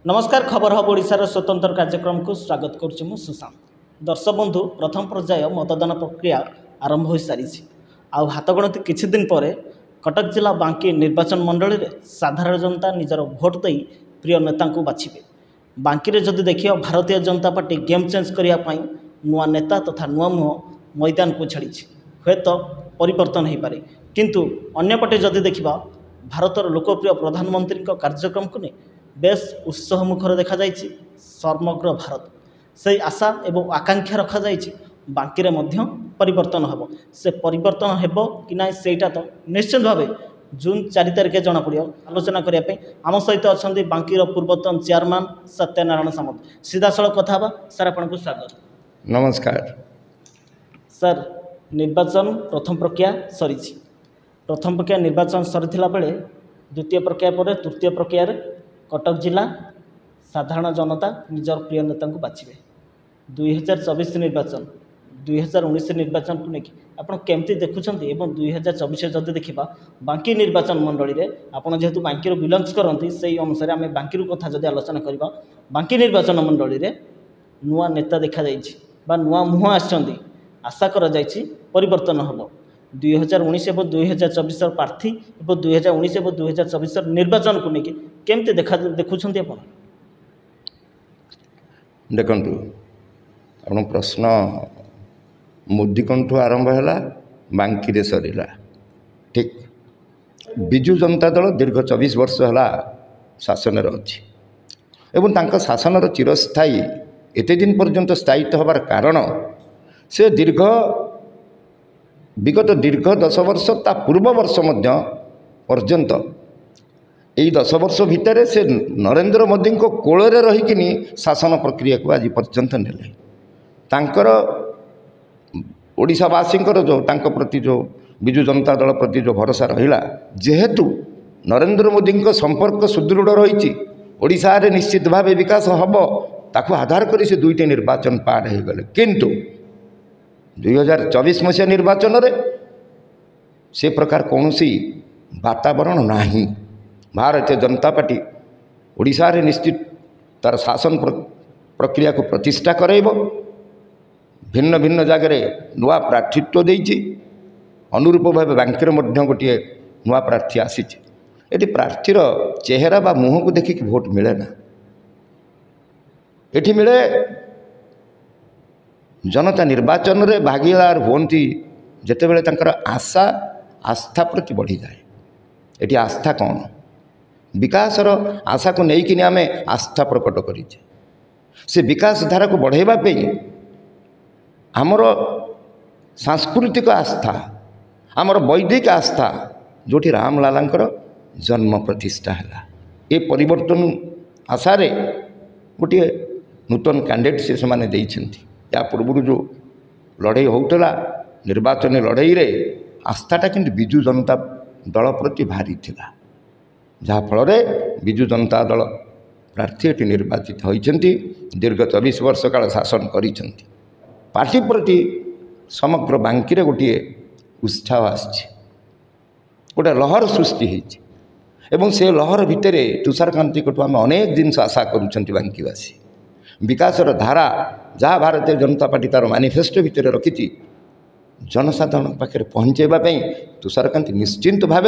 नमस्कार खबर हब ओडिशार स्वतंत्र कार्यक्रम को स्वागत करुच्ची मु सुशांत। दर्शक बंधु प्रथम पर्याय मतदान प्रक्रिया आरंभ हो सारी आउ हाथगणती किछि दिन पर कटक जिला बांकी निर्वाचन मंडल में साधारण जनता निजर भोट दे प्रिय नेता को बाछिबे। बांकी रे जदि देखियो Bharatiya Janata party game change करने नुआ नेता तथा नुआ मुह मैदान को छाड़ी हे तो परिवर्तन हो पारे, किंतु अन्यपटे जदि देखा भारतर लोकप्रिय प्रधानमंत्री कार्यक्रम को नहीं बेस उत्साह मुखर देखा जाइछि। समग्र भारत से आशा एवं आकांक्षा रखा जाइछि बांकी रे मध्य परिवर्तन हम से परिवर्तन हेबो कि ना सेटा तो निश्चित भाव जून 4 तारिख जना पड़ो आलोचना करने आम सहित अच्छा बांकीर पूर्वतन चेयरमैन सत्यनारायण सामंत सीधा सड़क कथा सर आपको स्वागत। नमस्कार सर, निर्वाचन प्रथम प्रक्रिया सरी प्रथम प्रक्रिया निर्वाचन सरी बेले द्वितीय प्रक्रिया पर तृतीय प्रक्रिया कटक जिला साधारण जनता निजर प्रिय नेता को बाछिबे। 2024 निर्वाचन 2019 निर्वाचन को लेकिन आपड़ केमती देखुंत एवं 2024 जदि देखा बांकी निर्वाचन मंडली में आपड़ जेहेतु बांकी बिलंग्स करती से अनुसार आम बांकी कथा जब आलोचना करवा बांकी निर्वाचन मंडली में नुआ नेता देखा बा नुआ मुह आशा करा परिवर्तन हम 2019 और 2024 प्रार्थी और 2019 और 2024 निर्वाचन को लेकिन केमती देखुंत आप देखु आप प्रश्न मोदी कंठू आरंभ है बांकी रे सरीला ठीक। विजु जनता दल दीर्घ 24 वर्ष है शासन अच्छी एवं तांका शासन चिरस्थायी एते दिन पर्यंत स्थायित्व होबार कारण से विगत 10 वर्ष ता पूर्व वर्ष मध्य पर्यंत यही 10 वर्ष भितर से नरेंद्र मोदी को कोल रहीकि शासन प्रक्रिया को आज पर्यंत नेले तांकर ओडिशावासी जो तांको प्रति जो विजु जनता दल प्रति जो भरोसा रहिला जेहेतु नरेंद्र मोदी को संपर्क सुदृढ़ रही ओडिशा रे निश्चित भाव विकास हम ताकू आधार करी से दुईटी निर्वाचन पार हो गले, किंतु 2024 मसीहा निर्वाचन रे से प्रकार कौन वातावरण नाही। भारतीय जनता पार्टी ओडिशा रे निश्चित तार शासन प्रक्रिया को प्रतिष्ठा कराइब। भिन्न भिन्न जगह नुआ प्रार्थीत्व देइछि अनुरूप भाव बांकीर मध्य गोटे नुआ प्रार्थी आसी ये प्रार्थीर चेहरा बा मुह को देखिक भोट मिले ना, ये मिले जनता निर्वाचन रे भागीदार होती जिते बड़े तंकर आशा आस्था प्रति बढ़ी जाए। ये आस्था कौन विकासर आशा को लेकिन आम आस्था प्रकट करें से विकास धारा को बढ़ाइवाई आमर सांस्कृतिक आस्था आमर वैदिक आस्था जोटी रामलालांकर जन्म प्रतिष्ठा है ये परिवर्तन आशारे गोटे नूतन कैंडिडेट से माने देइछंती। या पूर्व जो लड़ाई होता निर्वाचन लड़ाई रे आस्थाटा किंतु विजु जनता दल प्रति भारी थिला जहाँफल विजु जनता दल प्रार्थी ये निर्वाचित होती दीर्घ 24 वर्ष काल शासन करिसेंती। पार्टी प्रति समग्र बांकी रे गोटे उत्साह आछि गोटे लहर सृष्टि होती एवं से लहर भितर तुषारकांति कटु आम अनेक जिनस आशा करुँच बांकीवासी विकासर धारा जहाँ भारतीय जनता पार्टी तार मैनिफेस्टो भितर रखी जनसाधारण पाखे पहुँचेवाई तुषारकांति निश्चिंत भाव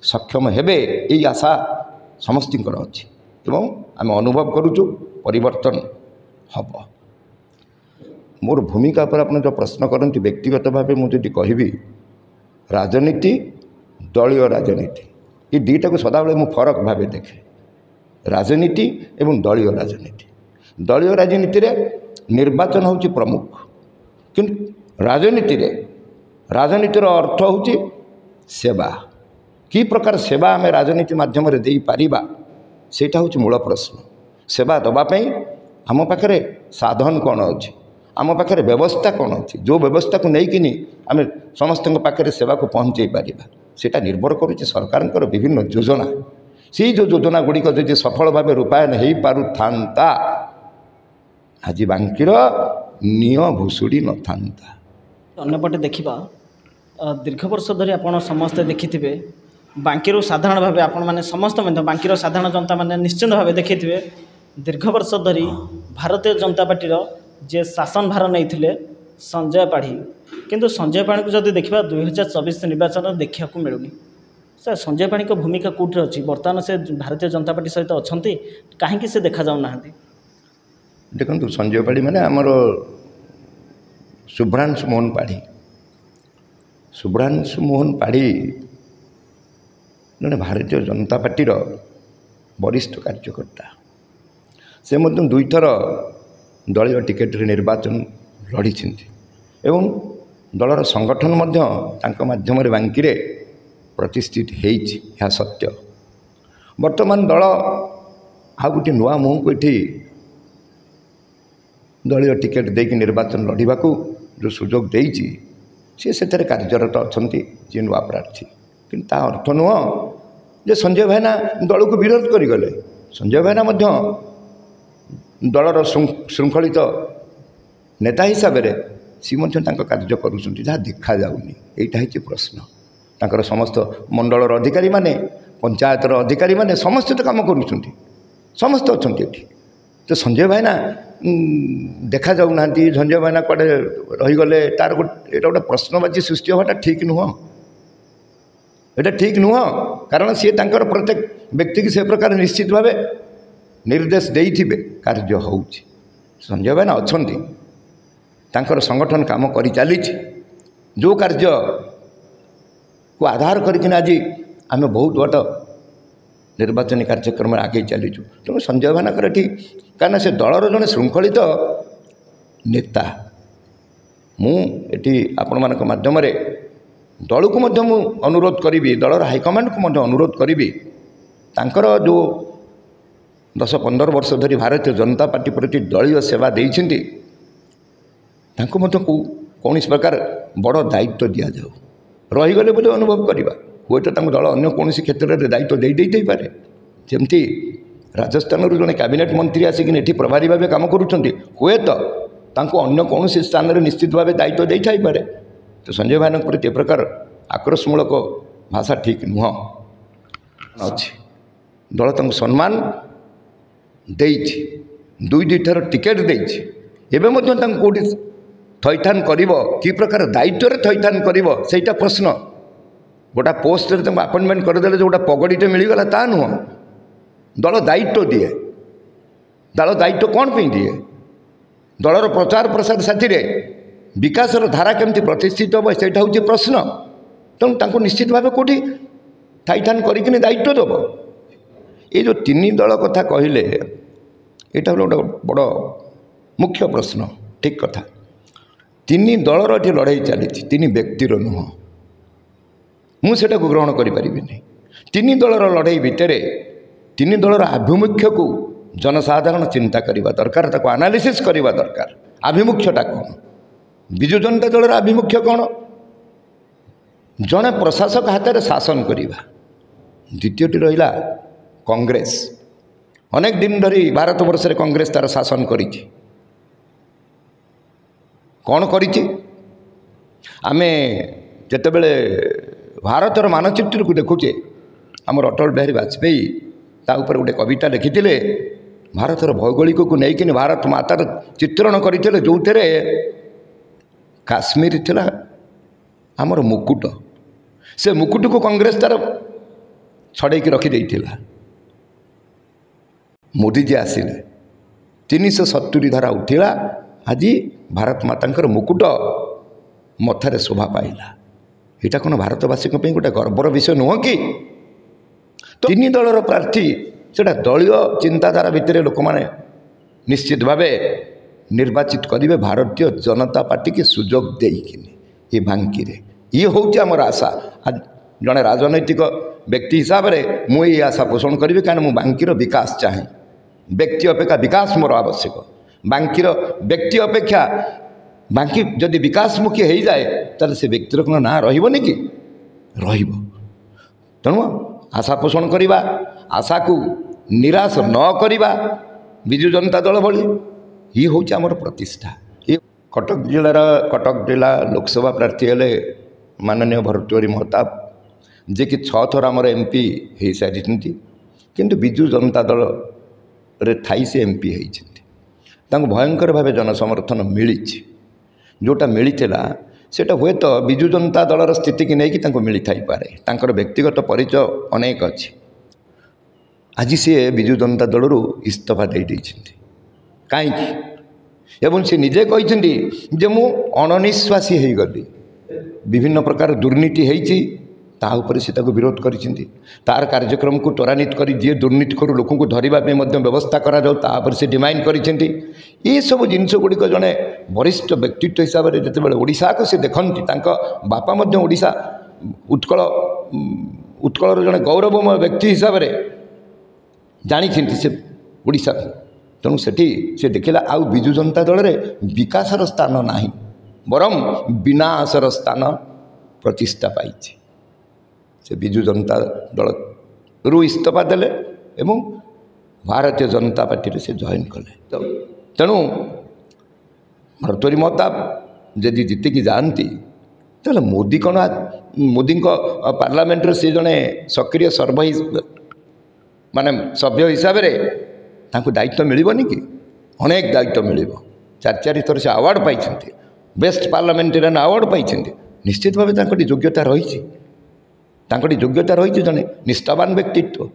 सक्षम हेबे यही आशा समस्तर अच्छी एवं आम अनुभव करुचु परिवर्तन हम। मोर भूमिका पर आप जो प्रश्न करती व्यक्तिगत भाव मुझे कहबी राजनीति दलीय राजनीति ये दुईटा को सदाबले मु फरक भाव देखे राजनीति एवं दलीय राजनीति। दलीय राजनीति रे निर्वाचन होची प्रमुख किंतु राजनीतिर अर्थ होची सेवा कि प्रकार सेवा आम राजनीति माध्यम दे पारिबा सेटा होची मूल प्रश्न। सेवा दवापाई आम पाखे साधन कौन अच्छी आम पाखे व्यवस्था कौन अच्छी जो व्यवस्था को लेकिन आम समस्त पाखे सेवा को पहुँचे पारिबा सेटा निर्भर करुच्चे सरकार विभिन्न योजना से जो योजना गुड़िक जो सफल भाव रूपायन हो पार था आज बांकीर निय भुशुड़ी न था। अन्यपटे देखा दीर्घ वर्ष धरी आप समस्ते देखिथे ବାଙ୍କିରୁ ସାଧାରଣ ଭାବେ ଆପଣମାନେ ସମସ୍ତ ମଧ୍ୟ ବାଙ୍କିର ସାଧାରଣ ଜନତା ମାନେ ନିଶ୍ଚିନ୍ତ ଭାବେ ଦେଖିଥିବେ ଦୀର୍ଘ ବର୍ଷ ଧରି ଭାରତୀୟ ଜନତା ପାର୍ଟିର ଯେ ଶାସନ ଭାର ନେଇଥିଲେ ସଞ୍ଜୟ ପାଢ଼ୀ, କିନ୍ତୁ ସଞ୍ଜୟ ପାଢ଼ୀଙ୍କୁ ଯଦି ଦେଖିବା 2024 ନିର୍ବାଚନରେ ଦେଖିବାକୁ ମିଳୁନି। ସାର୍ ସଞ୍ଜୟ ପାଢ଼ୀଙ୍କ ଭୂମିକା କେଉଁଠି ଅଛି? ବର୍ତ୍ତମାନ ସେ ଭାରତୀୟ ଜନତା ପାର୍ଟି ସହିତ ଅଛନ୍ତି, କାହିଁକି ସେ ଦେଖାଯାଉନାହାନ୍ତି? ଦେଖନ୍ତୁ, ସଞ୍ଜୟ ପାଢ଼ୀ ମାନେ ଆମର ଶୁଭ୍ରାଂଶୁ ମୋହନ ପାଢ଼ୀ। ଶୁଭ୍ରାଂଶୁ ମୋହନ ପାଢ଼ୀ ଜଣେ ଭାରତୀୟ ଜନତା ପାର୍ଟିର ବରିଷ୍ଠ କାର୍ଯ୍ୟକର୍ତ୍ତା। ସେ ମଧ୍ୟ 2 ଥର ଦଳୀୟ ଟିକେଟରେ ନିର୍ବାଚନ ଲଢ଼ିଛନ୍ତି ଏବଂ ଦଳର ସଂଗଠନ ମଧ୍ୟ ତାଙ୍କ ମାଧ୍ୟମରେ ବାଙ୍କିରେ ପ୍ରତିଷ୍ଠିତ ହେଇଛି, ଏହା ସତ୍ୟ। ବର୍ତ୍ତମାନ ଦଳ ଆଉ ଗୋଟିଏ ନୂଆ ମୁହଁକୁ ଏଠି ଦଳୀୟ ଟିକେଟ ଦେଇକି ନିର୍ବାଚନ ଲଢ଼ିବାକୁ ଯେଉଁ ସୁଯୋଗ ଦେଇଛି, ସେ ସେଥିରେ କାର୍ଯ୍ୟରତ ଅଛନ୍ତି, ଯିଏ ନୂଆ ପ୍ରାର୍ଥୀ। କିନ୍ତୁ ତା ଅର୍ଥ ନୁହଁ ଯେ ସଞ୍ଜୟ ଭାଇନା ଦଳକୁ ବିରୋଧ କରିଗଲେ। ସଞ୍ଜୟ ଭାଇନା ମଧ୍ୟ ଦଳର ଶୃଙ୍ଖଳିତ ନେତା ହିସାବରେ ସେ ମଧ୍ୟ ତାଙ୍କ କାର୍ଯ୍ୟ କରୁଛନ୍ତି, ଯାହା ଦେଖାଯାଉନି। ଏଇଟା ହେଉଛି ପ୍ରଶ୍ନ। ତାଙ୍କର ସମସ୍ତ ମଣ୍ଡଳର ଅଧିକାରୀମାନେ, ପଞ୍ଚାୟତର ଅଧିକାରୀମାନେ ସମସ୍ତେ ତ କାମ କରୁଛନ୍ତି, ସମସ୍ତେ ଅଛନ୍ତି ଏଠି। ତ ସଞ୍ଜୟ ଭାଇନା ଦେଖାଯାଉନାହାନ୍ତି, ସଞ୍ଜୟ ଭାଇନା କୁଆଡ଼େ ରହିଗଲେ, ତାର ଏଇଟା ଗୋଟେ ପ୍ରଶ୍ନବାଚୀ ସୃଷ୍ଟି ହେବାଟା ଠିକ୍ ନୁହଁ। ଏଇଟା ଠିକ୍ ନୁହଁ, କାରଣ ସିଏ ତାଙ୍କର ପ୍ରତ୍ୟେକ ବ୍ୟକ୍ତିକି ସେ ପ୍ରକାର ନିଶ୍ଚିତ ଭାବେ ନିର୍ଦ୍ଦେଶ ଦେଇଥିବେ, କାର୍ଯ୍ୟ ହେଉଛି। ସଞ୍ଜୟ ଭାଇନା ଅଛନ୍ତି, ତାଙ୍କର ସଂଗଠନ କାମ କରି ଚାଲିଛି। ଯେଉଁ କାର୍ଯ୍ୟକୁ ଆଧାର କରିକିନା ଆଜି ଆମେ ବହୁତ ବାଟ ନିର୍ବାଚନୀ କାର୍ଯ୍ୟକ୍ରମରେ ଆଗେଇ ଚାଲିଛୁ। ତେଣୁ ସଞ୍ଜୟ ଭାଇନାଙ୍କର ଏଠି, କାରଣ ସେ ଦଳର ଜଣେ ଶୃଙ୍ଖଳିତ ନେତା। ମୁଁ ଏଠି ଆପଣମାନଙ୍କ ମାଧ୍ୟମରେ ଦଳକୁ ମଧ୍ୟ ମୁଁ ଅନୁରୋଧ କରିବି, ଦଳର ହାଇକମାଣ୍ଡକୁ ମଧ୍ୟ ଅନୁରୋଧ କରିବି, ତାଙ୍କର ଯେଉଁ 10-15 ବର୍ଷ ଧରି ଭାରତୀୟ ଜନତା ପାର୍ଟି ପ୍ରତି ଦଳୀୟ ସେବା ଦେଇଛନ୍ତି, ତାଙ୍କୁ ମଧ୍ୟ କୌଣସି ପ୍ରକାର ବଡ଼ ଦାୟିତ୍ୱ ଦିଆଯାଉ। ରହିଗଲେ ବୋଲି ଅନୁଭବ କରିବା, ହୁଏତ ତାଙ୍କୁ ଦଳ ଅନ୍ୟ କୌଣସି କ୍ଷେତ୍ରରେ ଦାୟିତ୍ୱ ଦେଇପାରେ। ଯେମିତି ରାଜସ୍ଥାନରୁ ଜଣେ କ୍ୟାବିନେଟ୍ ମନ୍ତ୍ରୀ ଆସିକି ଏଠି ପ୍ରଭାରୀ ଭାବେ କାମ କରୁଛନ୍ତି, ହୁଏତ ତାଙ୍କୁ ଅନ୍ୟ କୌଣସି ସ୍ଥାନରେ ନିଶ୍ଚିତ ଭାବେ ଦାୟିତ୍ୱ ଦେଇଥାଇପାରେ। ତ ସଞ୍ଜୟ ଭାଇନାଙ୍କ ପ୍ରତି ଏ ପ୍ରକାର ଆକ୍ରୋଶମୂଳକ ଭାଷା ଠିକ୍ ନୁହଁ ଅଛି। ଦଳ ତାଙ୍କୁ ସମ୍ମାନ ଦେଇଛି, 2 ଥର ଟିକେଟ୍ ଦେଇଛି। ଏବେ ମଧ୍ୟ ତାଙ୍କୁ କେଉଁଠି ଥଇଥାନ କରିବ, କି ପ୍ରକାର ଦାୟିତ୍ୱରେ ଥଇଥାନ କରିବ, ସେଇଟା ପ୍ରଶ୍ନ। ଗୋଟା ପୋଷ୍ଟରେ ତାଙ୍କୁ ଆପଏଣ୍ଟମେଣ୍ଟ କରିଦେଲେ ଯେ ଗୋଟା ପଗଡ଼ିଟେ ମିଳିଗଲା, ତା ନୁହଁ। ଦଳ ଦାୟିତ୍ୱ ଦିଏ। ଦଳ ଦାୟିତ୍ୱ କ'ଣ ପାଇଁ ଦିଏ? ଦଳର ପ୍ରଚାର ପ୍ରସାର ସାଥିରେ ବିକାଶର ଧାରା କେମିତି ପ୍ରତିଷ୍ଠିତ ହେବ, ସେଇଟା ହେଉଛି ପ୍ରଶ୍ନ। ତେଣୁ ତାଙ୍କୁ ନିଶ୍ଚିତ ଭାବେ କେଉଁଠି ଥଇଥାନ କରିକିନି ଦାୟିତ୍ୱ ଦେବ। ଏଇ ଯେଉଁ 3 ଦଳ କଥା କହିଲେ, ଏଇଟା ହେଲା ଗୋଟେ ବଡ଼ ମୁଖ୍ୟ ପ୍ରଶ୍ନ। ଠିକ୍ କଥା। 3 ଦଳର ଏଠି ଲଢ଼େଇ ଚାଲିଛି, 3 ବ୍ୟକ୍ତିର ନୁହଁ। ମୁଁ ସେଟାକୁ ଗ୍ରହଣ କରିପାରିବିନି। 3 ଦଳର ଲଢ଼େଇ ଭିତରେ 3 ଦଳର ଆଭିମୁଖ୍ୟକୁ ଜନସାଧାରଣ ଚିନ୍ତା କରିବା ଦରକାର, ତାକୁ ଆନାଲିସିସ୍ କରିବା ଦରକାର। ଆଭିମୁଖ୍ୟଟା କ'ଣ? ବିଜୁ ଜନତା ଦଳର ଆଭିମୁଖ୍ୟ କ'ଣ? ଜଣେ ପ୍ରଶାସକ ହାତରେ ଶାସନ କରିବା। ଦ୍ୱିତୀୟଟି ରହିଲା କଂଗ୍ରେସ। ଅନେକ ଦିନ ଧରି ଭାରତବର୍ଷରେ କଂଗ୍ରେସ ତା'ର ଶାସନ କରିଛି। କ'ଣ କରିଛି? ଆମେ ଯେତେବେଳେ ଭାରତର ମାନଚିତ୍ରକୁ ଦେଖୁଛେ, ଆମର ଅଟଳ ବିହାରୀ ବାଜପେୟୀ ତା ଉପରେ ଗୋଟେ କବିତା ଲେଖିଥିଲେ, ଭାରତର ଭୌଗୋଳିକକୁ ନେଇକିନି ଭାରତ ମାତାର ଚିତ୍ରଣ କରିଥିଲେ, ଯେଉଁଥିରେ କାଶ୍ମୀର ଥିଲା ଆମର ମୁକୁଟ। ସେ ମୁକୁଟକୁ କଂଗ୍ରେସ ତା'ର ଛଡ଼େଇକି ରଖିଦେଇଥିଲା। ମୋଦିଜୀ ଆସିଲେ, 370 ଧାରା ଉଠିଲା। ଆଜି ଭାରତ ମାତାଙ୍କର ମୁକୁଟ ମଥାରେ ଶୋଭା ପାଇଲା। ଏଇଟା କ'ଣ ଭାରତବାସୀଙ୍କ ପାଇଁ ଗୋଟେ ଗର୍ବର ବିଷୟ ନୁହଁ କି? 3 ଦଳର ପ୍ରାର୍ଥୀ, ସେଇଟା ଦଳୀୟ ଚିନ୍ତାଧାରା ଭିତରେ ଲୋକମାନେ ନିଶ୍ଚିତ ଭାବେ ନିର୍ବାଚିତ କରିବେ, ଭାରତୀୟ ଜନତା ପାର୍ଟିକି ସୁଯୋଗ ଦେଇକିନି ଏ ବାଙ୍କିରେ। ଇଏ ହେଉଛି ଆମର ଆଶା। ଜଣେ ରାଜନୈତିକ ବ୍ୟକ୍ତି ହିସାବରେ ମୁଁ ଏଇ ଆଶା ପୋଷଣ କରିବି, କାରଣ ମୁଁ ବାଙ୍କିର ବିକାଶ ଚାହେଁ। ବ୍ୟକ୍ତି ଅପେକ୍ଷା ବିକାଶ ମୋର ଆବଶ୍ୟକ। ବାଙ୍କିର ବ୍ୟକ୍ତି ଅପେକ୍ଷା ବାଙ୍କି ଯଦି ବିକାଶମୁଖୀ ହେଇଯାଏ, ତାହେଲେ ସେ ବ୍ୟକ୍ତିର କ'ଣ ନାଁ ରହିବନି କି? ରହିବ। ତେଣୁ ଆଶା ପୋଷଣ କରିବା, ଆଶାକୁ ନିରାଶ ନ କରିବା, ବିଜୁ ଜନତା ଦଳ ଭଳି, ଇଏ ହେଉଛି ଆମର ପ୍ରତିଷ୍ଠା। ଏ କଟକ ଜିଲ୍ଲା ଲୋକସଭା ପ୍ରାର୍ଥୀ ହେଲେ ମାନନୀୟ ଭର୍ତ୍ତୃହରି ମହତାବ। जे कि 6 थर आमर एमपी हो सारी किंतु बिजु जनता दल रे थाई से एमपी होती भयंकर भाव जनसमर्थन मिली जोटा मिलता सेटा हुए तो बिजु जनता दलर स्थिति की नहीं मिली थाई पारे तांकर व्यक्तिगत परिचय अनेक अच्छी आज सी बिजु जनता दल इस्तीफा दे कहीं एवं से निजे कहते जे मु अणनिश्वासी हो गली विभिन्न प्रकार दुर्नीति होती तापर से विरोध कर तार कार्यक्रम को त्वरान्वित कर जी दुर्नीति करू लोक धरवाई व्यवस्था कर से डिमांड कर सब जिनस गुड़िक जड़े वरिष्ठ व्यक्तित्व हिसाब से जिते ओडिशा को से देखती बापा ओडिशा उत्कल उत्कलर जड़े गौरवमय व्यक्ति हिसाब से जानी से ओडिशा तेणु से देखला आउ बिजु जनता दल में विकासर स्थान ना बरम विनाशर स्थान प्रतिष्ठा पाई से बिजु जनता दल रु इस्तीफा देले एवं भारतीय जनता पार्टी से जॉइन कले तो तेणु भर्तरी महताब जदि जीतिकी जाती तो मोदी कौन मोदी पार्लियामेंट से जड़े सक्रिय सर्व माने सभ्य हिसाब से दायित्व मिलबनी कि अनेक दायित्व मिल 4 थर से अवार्ड पाई बेस्ट पार्लियामेंटेरियन अवार्ड पाई निश्चित भाव योग्यता रही योग्यता रही जड़े निष्ठावान व्यक्तित्व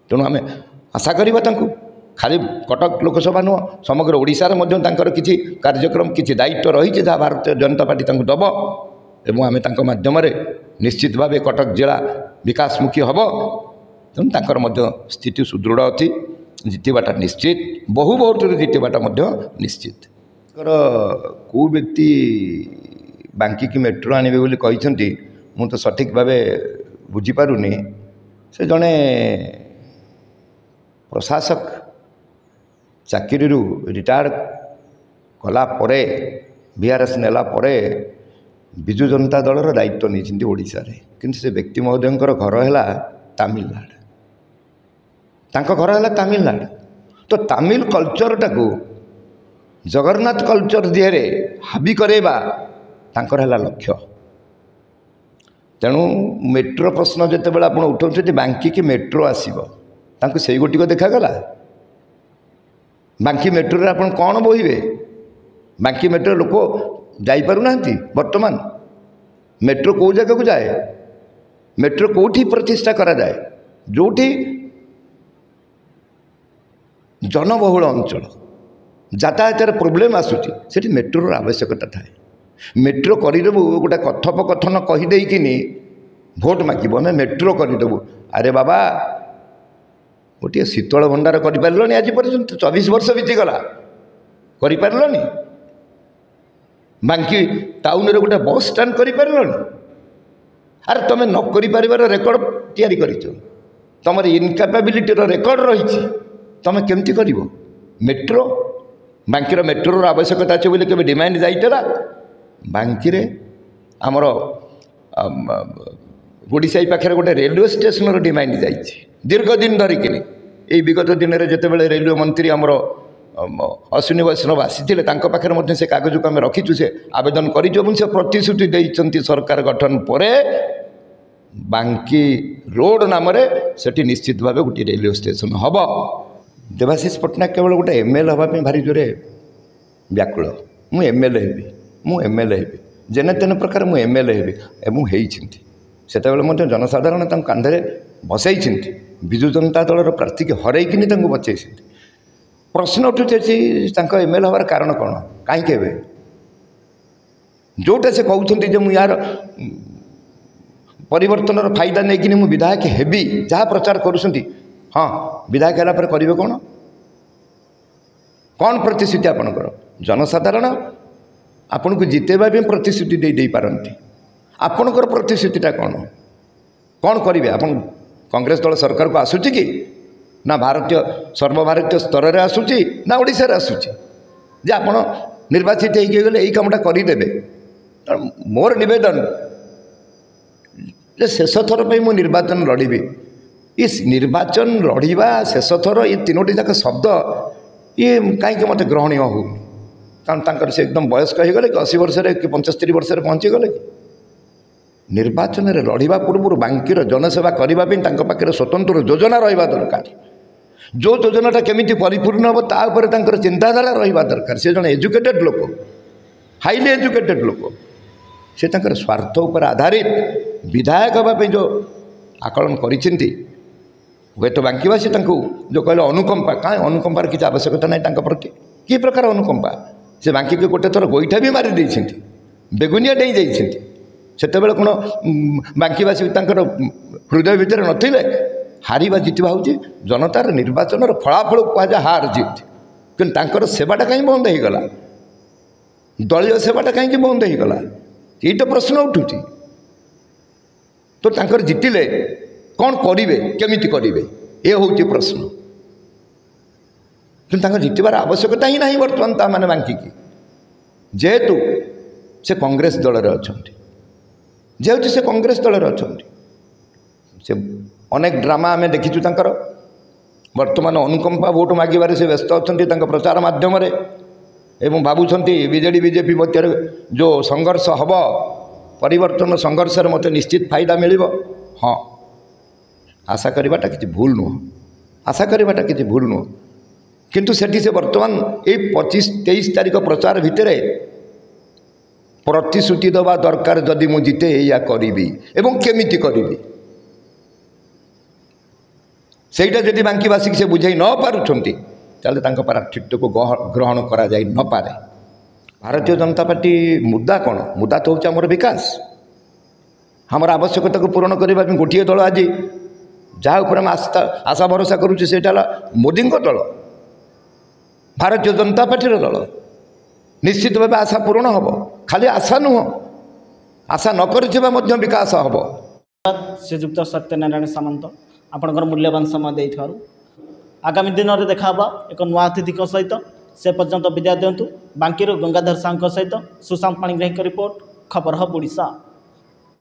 तेणु आम आशा करवा खाली कटक लोकसभा नुह समग्र ओडिशार किसी कार्यक्रम किसी दायित्व रही जहाँ भारतीय जनता पार्टी दब एवं आम माध्यम निश्चित भाव कटक जिला विकासमुखी हम तेणु स्थिति सुदृढ़ अच्छी जितवाटा निश्चित बहु वोट जितवाटा निश्चित कौ व्यक्ति बांकी की मेट्रो आनबे बोली कहते मु तो सठिक भाव बुझीपारुनी से जड़े प्रशासक चाकरी रिटायर्ड कला परे VRS नेला परे बिजु जनता दलर दायित्व नहीं ओडिशा रे किंतु से व्यक्ति महोदय घर है तमिलनाडु घर है तमिलनाडु तो तमिल कल्चर टाकू जगन्नाथ कल्चर दिहरे हाबी करेबा तांकर है लक्ष्य तेणु मेट्रो प्रश्न जिते बड़े आप उठाते बांकी की मेट्रो आसब से गोटिक देखागला बांकी मेट्रो रे आपण कौन बोहिबे बांकी मेट्रो लोक जापारूना बर्तमान मेट्रो कौ जगह को जाए मेट्रो कौटी प्रतिष्ठा करा जाए जोठी जनबहुल अंचल यातायात प्रोब्लेम आसूची से मेट्रोर आवश्यकता थाए मेट्रो करदेबू गोटे कथोपकथन कहीदेकिनी भोट मागिब आम मेट्रो करदेबू अरे बाबा गोटे शीतल भंडार कर आज पर्यंत 24 वर्ष बीतीगला कर बांकी टाउन रे गोटे बस स्टाण्ड कर अरे तुम न कर रेकर्ड तैयारी कर तुम इनकापेबिलिटी रेकर्ड रही तुम केमती कर मेट्रो बांकीर मेट्रोर आवश्यकता अच्छे बोले केवे डिमांड जाइला बांकी रे आमर गुड़ीसाई पाखे गोटे रेलवे स्टेशन डिमांड जाइए दीर्घ दिन धरिकी यही विगत दिन में जिते बड़े रेलवे मंत्री आमर अश्विनी वैष्णव आसी पाखे से कागज को आम रखीचु से आवेदन कर प्रतिश्रुति देते सरकार गठन पर बांकी रोड नाम से निश्चित भाव गोटे रेलवे स्टेशन हम देवाशीष पट्टनायक केवल गोटे MLA हाँपाई भारी जोरे व्याकुल मु MLA हेबी जेने तेने प्रकार मु MLA हेबी एवं से जनसाधारण कांधे बसई बिजु जनता दलर प्रार्थी की हरईकिनी बचई प्रश्न उठुचे MLA हबार कारण कौन कहीं जोटा से कहते मुझे यार परिवर्तन फायदा नहीं कि विधायक हेबी जहाँ प्रचार करुँच हाँ विधायक है करेंगे कौन कौन प्रतिश्रुति आपणकर जनसाधारण आपण को जितेबा भी प्रतिश्रुति दे पारती आपणकर प्रतिश्रुतिटा कौन कौन करेंगे आप कांग्रेस दल सरकार को आसूची कि ना भारतीय सर्वभारतीय स्तर में आसूची ना ओडिशा आसूची जे आप निर्वाचित होगले यही कामटा करदे मोर निवेदन जे शेष थर पर मुझे निर्वाचन लड़बी इस निर्वाचन लड़वा शेष थर ये 3टी जाक शब्द ये कहीं मत ग्रहणीय हो कारण से एकदम वयस्क हो गले कि 80 वर्ष कि 75 वर्ष पहुँची गले निर्वाचन में लड़वा पूर्व बांकीर जनसेवा करने पाखे स्वतंत्र योजना रहा दरकार जो योजनाटा केमी परिपूर्ण हम तापर चिंताधारा रहा दरकार से जड़े एजुकेटेड लोक हाईली एजुकेटेड लोक से स्वार्थ उपर आधारित विधायक हाँपाई जो आकलन कर हुए तो बांकीवासी जो कहले अनुकंपा कहीं अनुकंपार किसी आवश्यकता ना प्रति कि प्रकार अनुकंपा से बांकी के गोटे थर गोईठा भी मारी बेगुनिया डेई जाइए से कौन बांकीवासी हृदय भितर नथिले हारिबा जितवा हूँ जनतार निर्वाचन फलाफल कहुए हार जीत कि सेवाटा कहीं बंद हो गला दलीय सेवाटा कहीं बंद हो गला ये तो प्रश्न उठू तो तांकर जितिले कौन करेंगे केमिति करेंगे ये हूँ प्रश्न कि जितबार आवश्यकता ही नहीं बर्तमान ताने बांकी जेहेतु से कांग्रेस दल में अच्छा जेहेतु से कांग्रेस दल में अच्छा से अनेक ड्रामा आम देखीचु तांकर वर्तमान अनुकंपा वोट मागिबारे से व्यस्त अच्छा प्रचार माध्यम एवं भावुंट बीजेडी बीजेपी मध्य जो संघर्ष हम परिवर्तन संघर्ष मत निश्चित फायदा मिल हाँ आशा करवाटा किसी भूल नुह आशा करवाटा किसी भूल नुह किंतु सेठी से वर्तमान ये 25-23 तारीख प्रचार भितर प्रतिश्रुति दवा दरकार जदि मु जिते या करी एवं केमिति करी सेटा जदि बांकीवासी से बुझे न पारुछंती ताले तांको प्रार्थित्व को ग्रहण करा जाई न पारे। भारतीय जनता पार्टी मुद्दा कौन मुद्दा तो होचा हमर विकास हमर आवश्यकता को पूर्ण करबा गोटे दल आज जहाँ उपर आशा भरोसा करुचे सेटा मोदी दल भारतीय जनता पार्टी दल निश्चित भाव आशा पूर्ण हम खाली आशा नुह आशा नक विकास हम। श्रीजुक्त सत्यनारायण सामंत आपंकर मूल्यवान समय देइथारु आगामी दिन में देखा एक नुआ अतिथि सहित से पर्यंत विदाय दिंतु बांकीर गंगाधर साहू सहित सुशांत पाणिग्राही रिपोर्ट खबर हब ओडिशा।